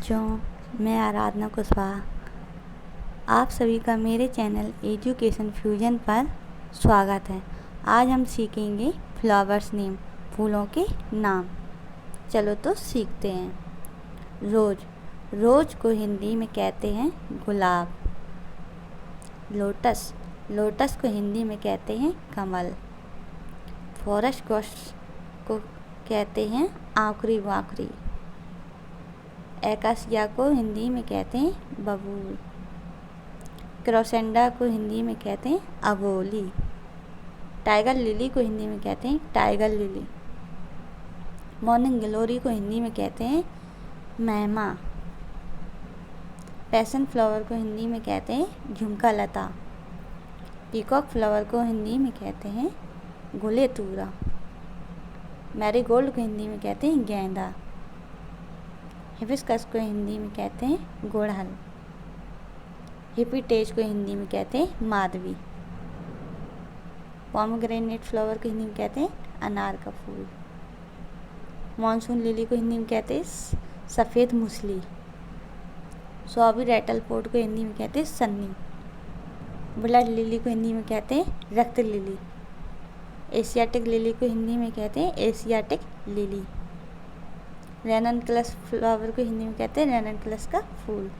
बच्चों, मैं आराधना कुशवाहा आप सभी का मेरे चैनल एजुकेशन फ्यूजन पर स्वागत है। आज हम सीखेंगे फ्लावर्स नेम, फूलों के नाम। चलो तो सीखते हैं। रोज़ को हिंदी में कहते हैं गुलाब। लोटस को हिंदी में कहते हैं कमल। फॉरेस्ट को कहते हैं आँकड़ी वाकड़ी। एकासिया को हिंदी में कहते हैं बबूल। क्रोसेंडा को हिंदी में कहते हैं अबोली। टाइगर लिली को हिंदी में कहते हैं टाइगर लिली। मॉर्निंग ग्लोरी को हिंदी में कहते हैं महिमा। पैशन फ्लावर को हिंदी में कहते हैं झुमका लता। पीकॉक फ्लावर को हिंदी में कहते हैं गुले तूरा। मैरीगोल्ड को हिंदी में कहते हैं गेंदा। हिबिस्कस को हिंदी में कहते हैं गुड़हल। हिप्पीटेज को हिंदी में कहते हैं माधवी। पोमेग्रेनेट फ्लावर को हिंदी में कहते हैं अनार का फूल। मॉनसून लिली को हिंदी में कहते हैं सफ़ेद मूसली। सॉबी रेटल पोट को हिंदी में कहते हैं सन्नी। ब्लड लिली को हिंदी में कहते हैं रक्त लिली। एशियाटिक लिली को हिंदी में कहते हैं एशियाटिक लिली। रेननक्लस फ्लावर को हिंदी में कहते हैं रेननक्लस का फूल।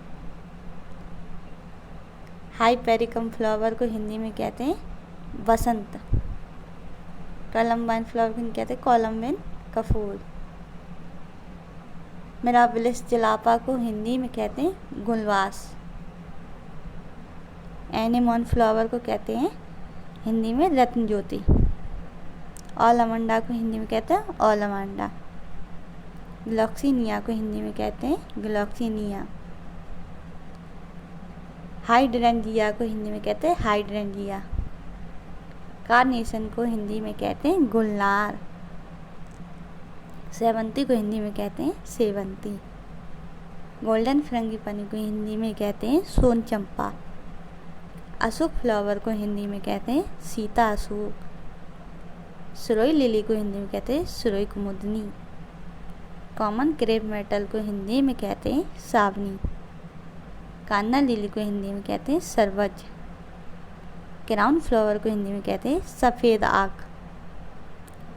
हाइपेरिकम फ्लावर को हिंदी में कहते हैं बसंत। कोलम्बाइन फ्लावर को हिंदी में कहते हैं कोलम्बिन का फूल। मिराबिलिस जलापा को हिंदी में कहते हैं गुलवास। एनेमोन फ्लावर को कहते हैं हिंदी में रत्न ज्योति। ओलामंडा को हिंदी में कहते हैं ओलामंडा। ग्लॉक्सीनिया को हिंदी में कहते हैं ग्लॉक्सीनिया। हाइड्रेंजिया को हिंदी में कहते हैं हाइड्रेंजिया। कार्नेशन को हिंदी में कहते हैं गुलनार। सेवंती को हिंदी में कहते हैं सेवंती। गोल्डन फ्रंगीपनी को हिंदी में कहते हैं सोन चंपा। अशोक फ्लावर को हिंदी में कहते हैं सीता अशोक। सुरोई लिली को हिंदी में कहते हैं सुरोई कुमुदनी। कॉमन क्रेप मेटल को हिंदी में कहते हैं सावनी। कान्ना लिली को हिंदी में कहते हैं सरवज। क्राउन फ्लावर को हिंदी में कहते हैं सफ़ेद आँख।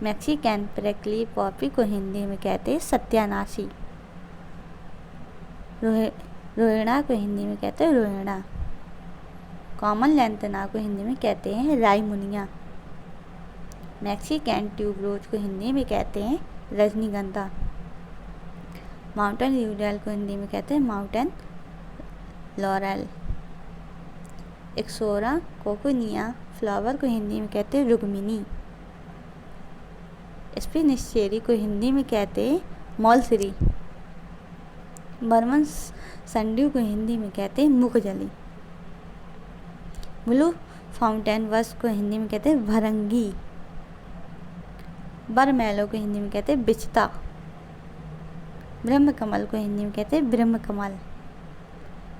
मैक्सिकन प्रेकली पॉपी को हिंदी में कहते हैं सत्यानाशी। रोहिणा को हिंदी में कहते हैं रोहिणा। कॉमन लैंथना को हिंदी में कहते हैं राईमुनिया। मैक्सिकन ट्यूब रोज को हिंदी में कहते हैं रजनीगंधा। माउंटेन ल्यूरियल को हिंदी में कहते हैं माउंटेन लॉरेल। एक्सोरा कोकोनिया फ्लावर को हिंदी में कहते हैं रुक्मिनी। स्पिनिश चेरी को हिंदी में कहते हैं मौलसरी। बर्मन संड्यू को हिंदी में कहते हैं मुखजली। ब्लू फाउंटेन वस को हिंदी में कहते हैं भरंगी। बरमैलो को हिंदी में कहते हैं बिचता। ब्रह्म कमल को हिंदी में कहते हैं ब्रह्म कमल।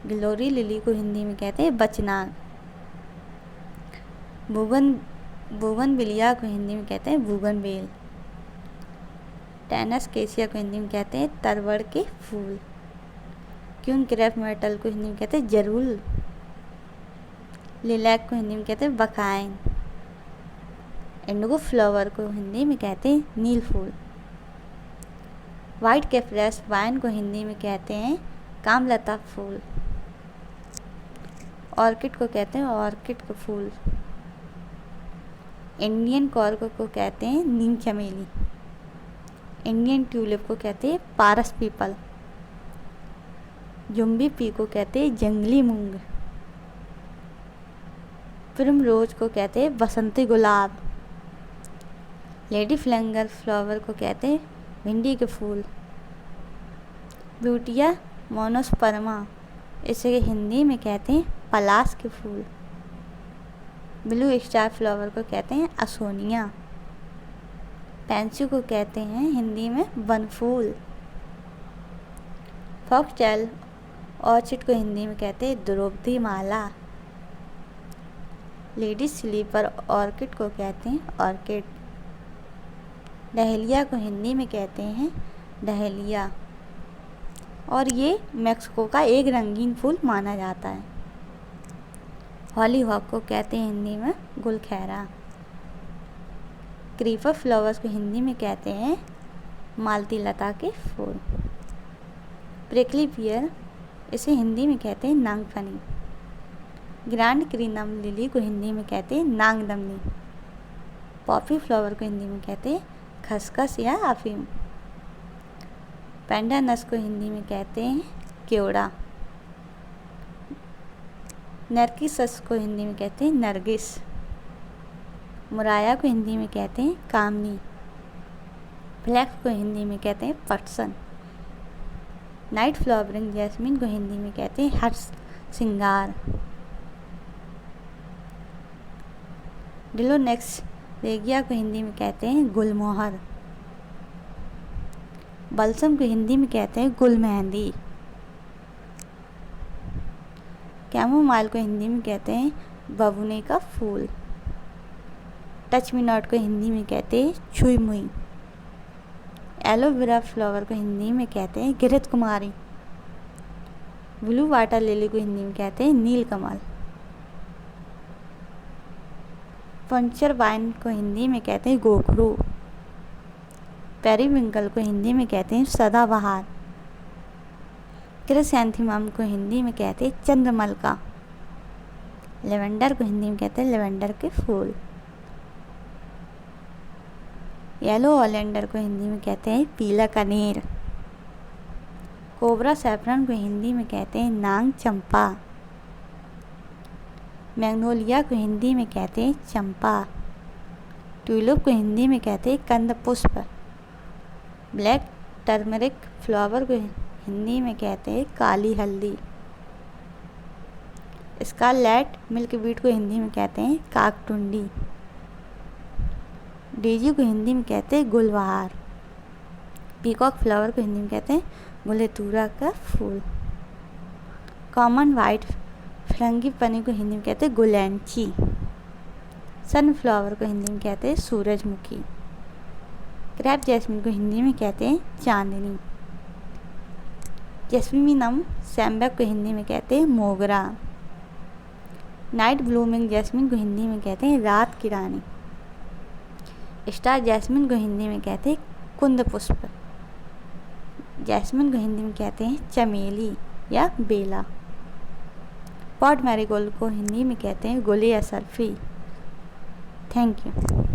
ग्लोरी लिली को हिंदी में कहते हैं बचनाग। बोगनविलिया को हिंदी में कहते हैं बोगनवेल। टेनस केसिया को हिंदी में कहते हैं तरवड़ के फूल। क्यून क्रेप मेटल को हिंदी में कहते हैं जरूल। लिलैक को हिंदी में कहते हैं बकाइन। इंडिगो फ्लावर को हिंदी में कहते हैं नील फूल। वाइट कैफ्रेस वाइन को हिंदी में कहते हैं कामलता फूल। ऑर्किड को कहते हैं ऑर्किड का फूल। इंडियन कॉर्को को कहते हैं नीम चमेली। इंडियन ट्यूलिप को कहते हैं पारस पीपल। जुम्बी पी को कहते हैं जंगली मूंग। प्रिम रोज को कहते हैं बसंती गुलाब। लेडी फ्लैंगर फ्लावर को कहते हैं भिंडी के फूल। ब्यूटिया मोनोस्पर्मा इसे हिंदी में कहते हैं पलाश के फूल। ब्लू स्टार फ्लावर को कहते हैं असोनिया। पैंसी को कहते हैं हिंदी में बनफूल। फॉक्सटेल ऑर्चिड को हिंदी में कहते हैं द्रौपदी माला। लेडी स्लीपर ऑर्किड को कहते हैं ऑर्किड। डहेलिया को हिंदी में कहते हैं डहेलिया। और ये मैक्सिको का एक रंगीन फूल माना जाता है। हॉलीहॉक को कहते हैं हिंदी में गुलखैरा। क्रीपर फ्लावर्स को हिंदी में कहते हैं मालती लता के फूल। प्रिकली पियर, इसे हिंदी में कहते हैं नागफनी। ग्रैंड क्रीनम लिली को हिंदी में कहते हैं नागदमनी। पॉपी फ्लावर को हिंदी में कहते हैं खसखस या अफीम। पेंडानस को हिंदी में कहते हैं केवड़ा। नरगिस को हिंदी में कहते हैं नरगिस। मुराया को हिंदी में कहते हैं कामनी। फ्लैक्स को हिंदी में कहते हैं पटसन। नाइट फ्लावरिंग जैस्मिन को हिंदी में कहते हैं हर्ष सिंगार। डिलोनेक्स रेगिया को हिंदी में कहते हैं गुलमोहर। बलसम को हिंदी में कहते हैं गुल मेहंदी। कैमोमाइल को हिंदी में कहते हैं बबूने का फूल। टच मी नॉट को हिंदी में कहते हैं छुई मुई। एलोवेरा फ्लावर को हिंदी में कहते हैं घृत कुमारी। ब्लू वाटर लिली को हिंदी में कहते हैं नील कमल। पंचर वाइन को हिंदी में कहते हैं गोखरू। पेरीविंकल को हिंदी में कहते हैं सदाबहार। क्रिसैंथेमम को हिंदी में कहते हैं चंद्रमल्लिका। लेवेंडर को हिंदी में कहते हैं लेवेंडर के फूल। येलो ओलेंडर को हिंदी में कहते हैं पीला कनेर। कोबरा सैफरन को हिंदी में कहते हैं नांग चंपा। मैग्नोलिया को हिंदी में कहते हैं चंपा। ट्यूलिप को हिंदी में कहते हैं कंद पुष्प। ब्लैक टर्मरिक फ्लावर को हिंदी में कहते हैं काली हल्दी। स्कारलेट मिल्कवीड को हिंदी में कहते हैं काकटुंडी। डेजी को हिंदी में कहते हैं गुलबहार। पीकॉक फ्लावर को हिंदी में कहते हैं गुलेतुरा का फूल। कॉमन वाइट फ्रंगीपनी को हिंदी में कहते हैं गुलैंची। सनफ्लावर को हिंदी में कहते हैं सूरजमुखी। क्रैप जैस्मिन को हिंदी में कहते हैं चांदनी। जैस्मिनम सैम्बक को हिंदी में कहते हैं मोगरा। नाइट ब्लूमिंग जैस्मिन को हिंदी में कहते हैं रात की रानी। स्टार जैस्मिन को हिंदी में कहते हैं कुंद पुष्प। जैस्मिन को हिंदी में कहते हैं चमेली या बेला। पॉट मैरीगोल्ड को हिंदी में कहते हैं गुले असरफी। Thank you.